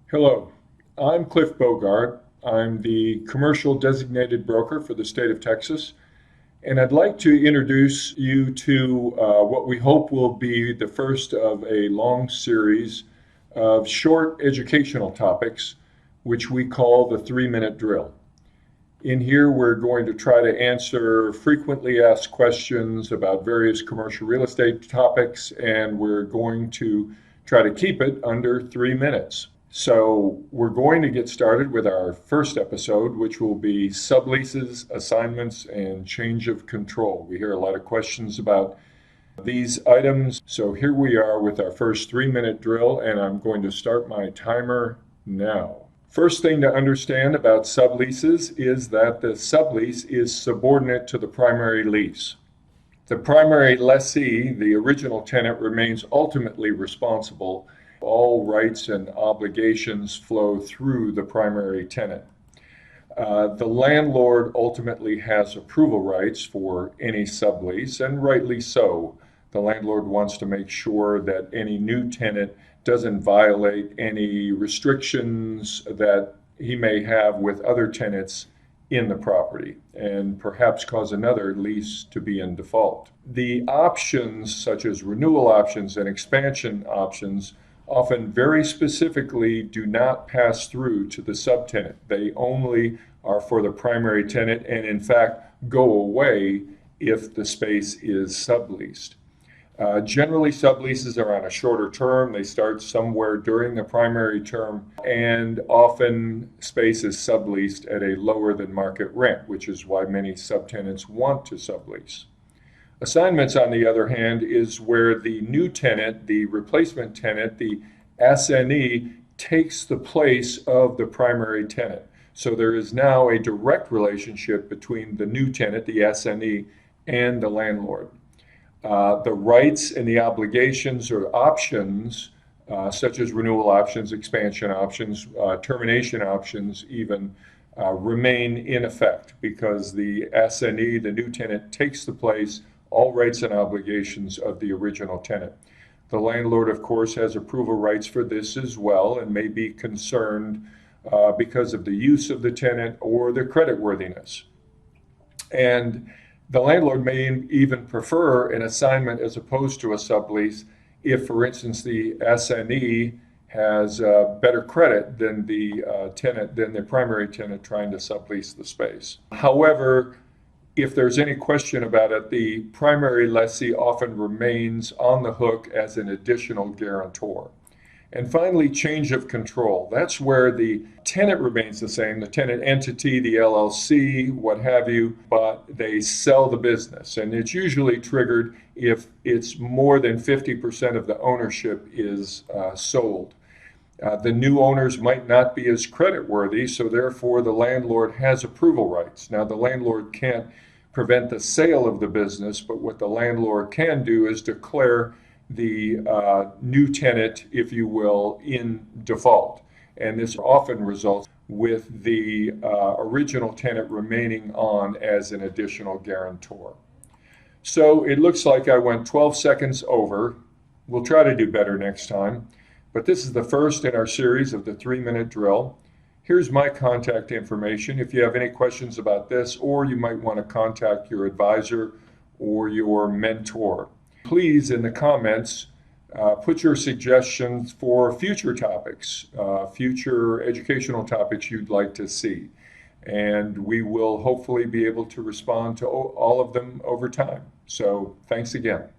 Hello, I'm Cliff Bogart. I'm the commercial designated broker for the state of Texas, and I'd like to introduce you to what we hope will be the first of a long series of short educational topics, which we call the 3-minute drill. In here, we're going to try to answer frequently asked questions about various commercial real estate topics, and we're going to try to keep it under 3 minutes. So we're going to get started with our first episode, which will be subleases, assignments, and change of control. We hear a lot of questions about these items. So here we are with our first 3-minute drill, and I'm going to start my timer now. First thing to understand about subleases is that the sublease is subordinate to the primary lease. The primary lessee, the original tenant, remains ultimately responsible. All rights and obligations flow through the primary tenant. The landlord ultimately has approval rights for any sublease, and rightly so. The landlord wants to make sure that any new tenant doesn't violate any restrictions that he may have with other tenants in the property and perhaps cause another lease to be in default. The options, such as renewal options and expansion options, often very specifically do not pass through to the subtenant. They only are for the primary tenant and, in fact, go away if the space is subleased. Generally, subleases are on a shorter term. They start somewhere during the primary term, and often space is subleased at a lower than market rent, which is why many subtenants want to sublease. Assignments, on the other hand, is where the new tenant, the replacement tenant, the assignee, takes the place of the primary tenant. So there is now a direct relationship between the new tenant, the assignee, and the landlord. The rights and the obligations or options, such as renewal options, expansion options, termination options even, remain in effect because the assignee, the new tenant, takes the place, all rights and obligations of the original tenant. The landlord, of course, has approval rights for this as well and may be concerned because of the use of the tenant or the creditworthiness. And the landlord may even prefer an assignment as opposed to a sublease if, for instance, the assignee has better credit than the tenant, than the primary tenant trying to sublease the space. However, if there's any question about it, the primary lessee often remains on the hook as an additional guarantor. And finally, change of control. That's where the tenant remains the same, the tenant entity, the LLC, what have you, but they sell the business. And it's usually triggered if it's more than 50% of the ownership is sold. The new owners might not be as creditworthy, so therefore the landlord has approval rights. Now, the landlord can't prevent the sale of the business, but what the landlord can do is declare the new tenant, if you will, in default. And this often results with the original tenant remaining on as an additional guarantor. So it looks like I went 12 seconds over. We'll try to do better next time. But this is the first in our series of the 3-minute drill. Here's my contact information if you have any questions about this, or you might want to contact your advisor or your mentor. Please, in the comments, put your suggestions for future topics, future educational topics you'd like to see. And we will hopefully be able to respond to all of them over time. So thanks again.